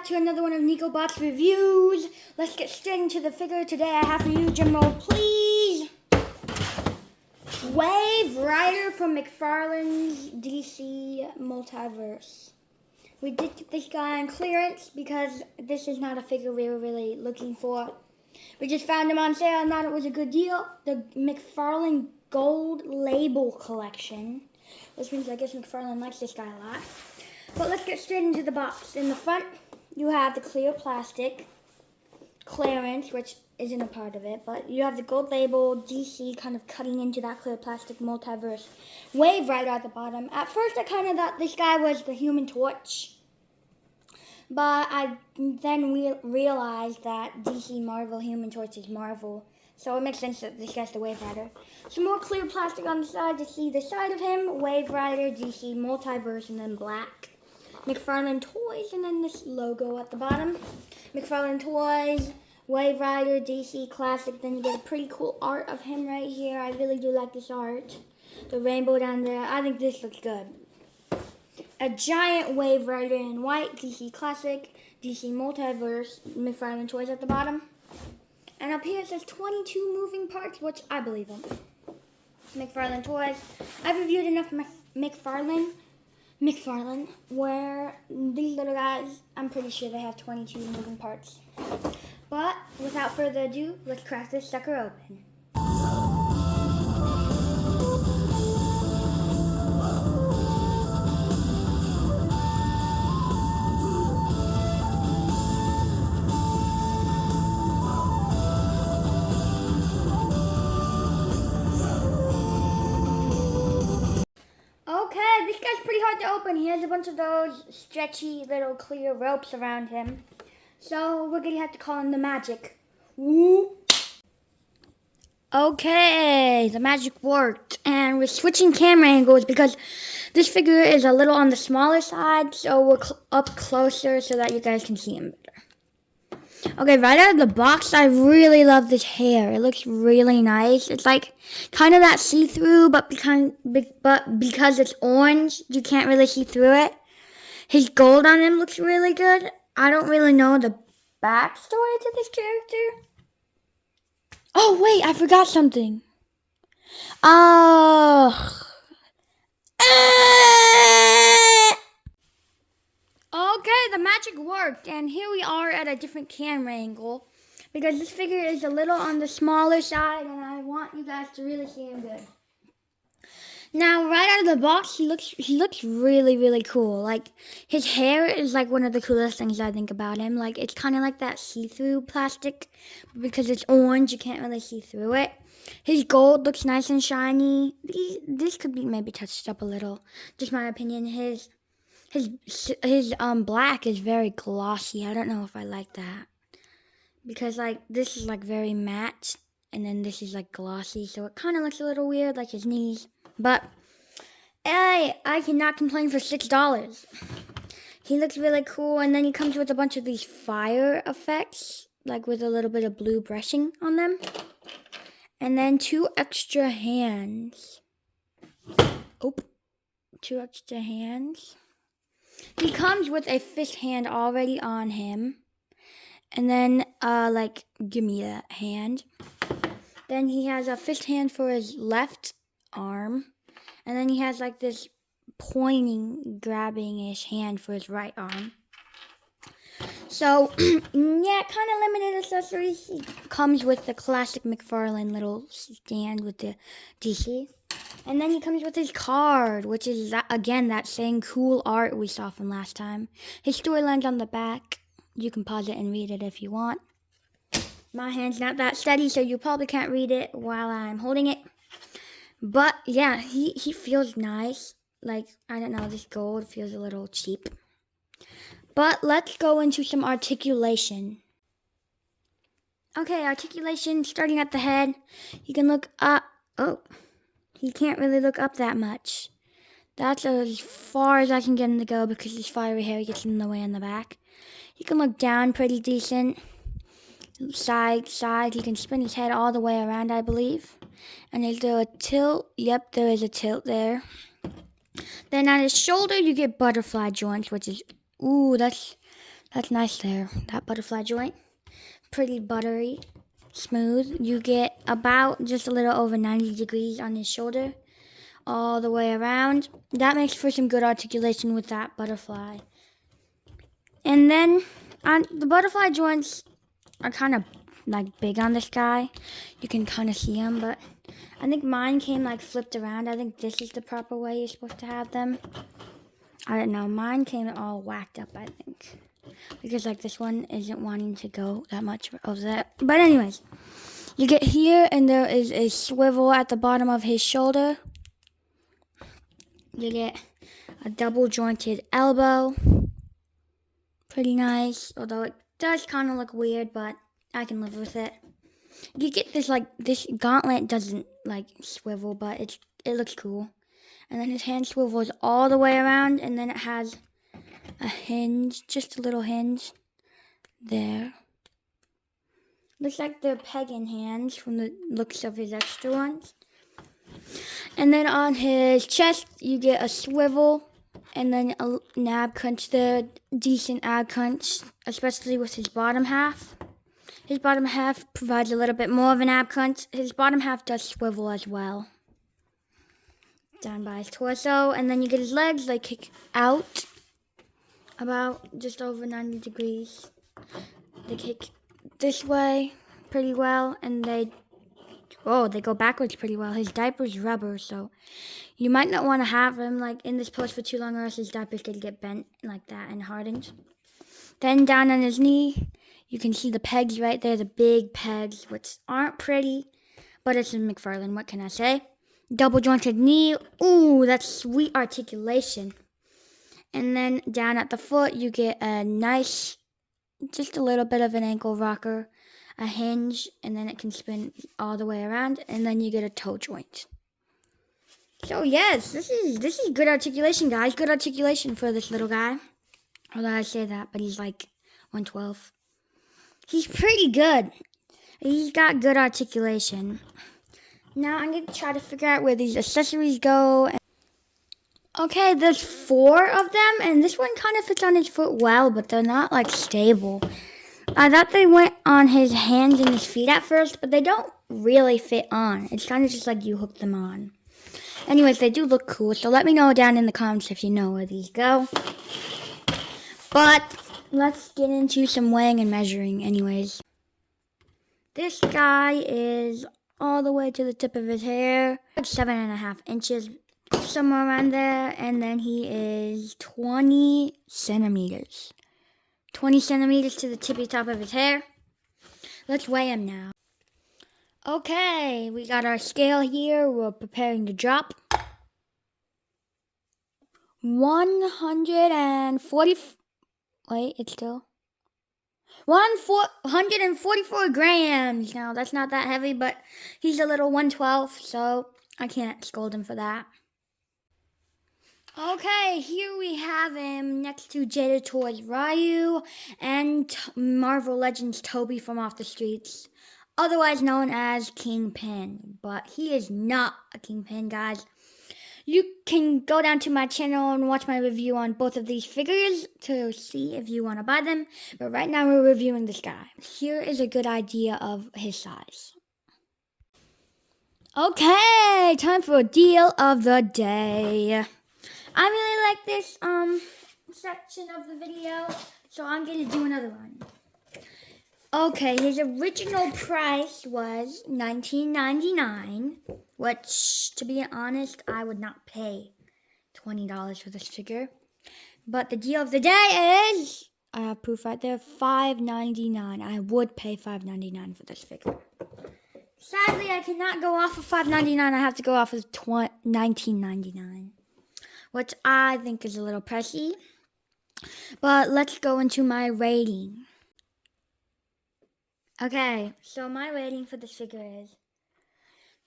back to another one of NicoBot's reviews. Let's get straight into the figure. Today I have for you, drum roll please, Waverider from Mcfarlane's DC Multiverse. We did get this guy on clearance because this is not a figure we were really looking for. We just found him on sale and thought it was a good deal. The Mcfarlane Gold Label Collection, which means I guess Mcfarlane likes this guy a lot. But let's get straight into the box. In the front, you have the clear plastic clearance, which isn't a part of it, but you have the gold label DC kind of cutting into that clear plastic multiverse Waverider at the bottom. At first, I kind of thought this guy was the Human Torch, but I then realized that DC Marvel Human Torch is Marvel, so it makes sense that this guy's the Waverider. Some more clear plastic on the side to see the side of him, Waverider, DC Multiverse, and then black. Mcfarlane Toys, and then this logo at the bottom. Mcfarlane Toys, Waverider, DC Classic. Then you get a pretty cool art of him right here. I really do like this art. The rainbow down there. I think this looks good. A giant Waverider in white, DC Classic, DC Multiverse, Mcfarlane Toys at the bottom. And up here it says 22 moving parts, which I believe in. Mcfarlane Toys. I've reviewed enough Mcfarlane, where these little guys, I'm pretty sure they have 22 moving parts. But without further ado, let's crack this sucker open. Okay, this guy's pretty hard to open. He has a bunch of those stretchy little clear ropes around him. So we're going to have to call in the magic. Woo! Okay, the magic worked. And we're switching camera angles because this figure is a little on the smaller side. So we're up closer so that you guys can see him better. Okay, right out of the box, I really love this hair. It looks really nice. It's like kind of that see-through, but because it's orange, you can't really see through it. His gold on him looks really good. I don't really know the backstory to this character. Oh, wait, I forgot something. Okay, the magic worked, and here we are at a different camera angle because this figure is a little on the smaller side, and I want you guys to really see him good. Now, right out of the box, he looks really, really cool. Like, his hair is like one of the coolest things I think about him. Like, it's kind of like that see-through plastic, but because it's orange, you can't really see through it. His gold looks nice and shiny. This could be maybe touched up a little. Just my opinion. His black is very glossy. I don't know if I like that. Because, like, this is, like, very matte. And then this is, like, glossy. So it kind of looks a little weird, like his knees. But, hey, I cannot complain for $6. He looks really cool. And then he comes with a bunch of these fire effects. Like, with a little bit of blue brushing on them. And then 2 extra hands. Oh, 2 extra hands. He comes with a fist hand already on him. And then, like, give me that hand. Then he has a fist hand for his left arm. And then he has, like, this pointing, grabbing-ish hand for his right arm. So, yeah, kind of limited accessories. He comes with the classic Mcfarlane little stand with the DC. And then he comes with his card, which is, again, that same cool art we saw from last time. His storyline's on the back. You can pause it and read it if you want. My hand's not that steady, so you probably can't read it while I'm holding it. But, yeah, he feels nice. Like, I don't know, this gold feels a little cheap. But let's go into some articulation. Okay, articulation starting at the head. You can look up. Oh. He can't really look up that much. That's as far as I can get him to go because his fiery hair gets in the way in the back. He can look down pretty decent. Side. He can spin his head all the way around, I believe. And is there a tilt? Yep, there is a tilt there. Then on his shoulder, you get butterfly joints, which is, ooh, that's That's nice there, that butterfly joint. Pretty buttery, smooth. You get about just a little over 90 degrees on his shoulder, all the way around. That makes for some good articulation with that butterfly. And then the butterfly joints are kind of like big on this guy. You can kind of see them, but I think mine came like flipped around. I think this is the proper way you're supposed to have them. I don't know. Mine came all whacked up, I think. Because like this one isn't wanting to go that much of that. But anyways, you get here and there is a swivel at the bottom of his shoulder. You get a double jointed elbow. Pretty nice, although it does kind of look weird, but I can live with it. You get this this gauntlet doesn't like swivel, but it looks cool. And then his hand swivels all the way around, and then it has a hinge, just a little hinge there. Looks like they're pegging hands from the looks of his extra ones. And then on his chest, you get a swivel and then an ab crunch there. Decent ab crunch, especially with his bottom half. His bottom half provides a little bit more of an ab crunch. His bottom half does swivel as well. Down by his torso. And then you get his legs, they kick out about just over 90 degrees. They kick this way pretty well, and they go backwards pretty well. His diaper's rubber, so you might not want to have him like in this pose for too long, or else his diaper's gonna get bent like that and hardened. Then down on his knee, you can see the pegs right there, the big pegs, which aren't pretty, but it's a Mcfarlane, what can I say? Double jointed knee, ooh, that's sweet articulation. And then down at the foot, you get a nice, just a little bit of an ankle rocker, a hinge, and then it can spin all the way around, and then you get a toe joint. So yes, this is good articulation, guys. Good articulation for this little guy. Although I say that, but he's like 112. He's pretty good. He's got good articulation. Now I'm going to try to figure out where these accessories go. Okay, there's 4 of them, and this one kind of fits on his foot well, but they're not like stable. I thought they went on his hands and his feet at first, but they don't really fit on. It's kind of just like you hook them on. Anyways, they do look cool, so let me know down in the comments if you know where these go. But let's get into some weighing and measuring anyways. This guy is all the way to the tip of his hair, like 7.5 inches, somewhere around there, and then he is 20 centimeters. 20 centimeters to the tippy top of his hair. Let's weigh him now. Okay, we got our scale here. We're preparing to drop. 140. Wait, it's still 144 grams. Now, that's not that heavy, but he's a little 112, so I can't scold him for that. Okay, here we have him next to Jada Toys Ryu and Marvel Legends Toby from Off the Streets, otherwise known as Kingpin, but he is not a Kingpin, guys. You can go down to my channel and watch my review on both of these figures to see if you want to buy them, but right now we're reviewing this guy. Here is a good idea of his size. Okay, time for a deal of the day. I really like this section of the video, so I'm going to do another one. Okay, his original price was $19.99, which, to be honest, I would not pay $20 for this figure. But the deal of the day is, I have proof right there, $5.99. I would pay $5.99 for this figure. Sadly, I cannot go off of $5.99. I have to go off of $19.99. Which I think is a little pricey. But let's go into my rating. Okay, so my rating for this figure is,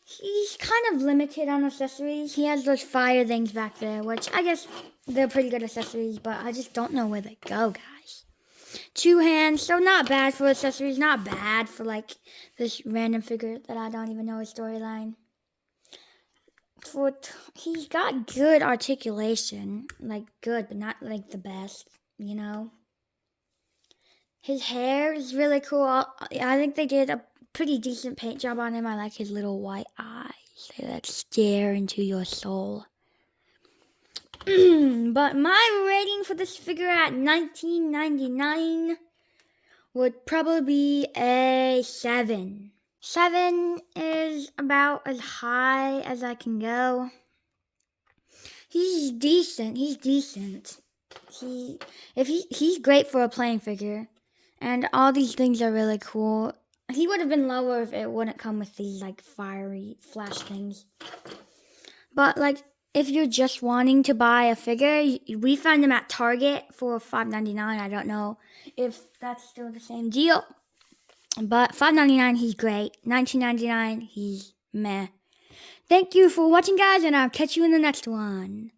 he's kind of limited on accessories. He has those fire things back there, which I guess they're pretty good accessories, but I just don't know where they go, guys. 2 hands, so not bad for accessories, not bad for like this random figure that I don't even know his storyline. He's got good articulation, like good, but not like the best, you know. His hair is really cool. I think they did a pretty decent paint job on him. I like his little white eyes. They like stare into your soul. But my rating for this figure at $19.99 would probably be a 7. 7 is about as high as I can go. He's decent. He's great for a playing figure. And all these things are really cool. He would have been lower if it wouldn't come with these like fiery flash things. But like if you're just wanting to buy a figure, we found them at Target for $5.99. I don't know if that's still the same deal. But $5.99, he's great. $19.99, he's meh. Thank you for watching, guys, and I'll catch you in the next one.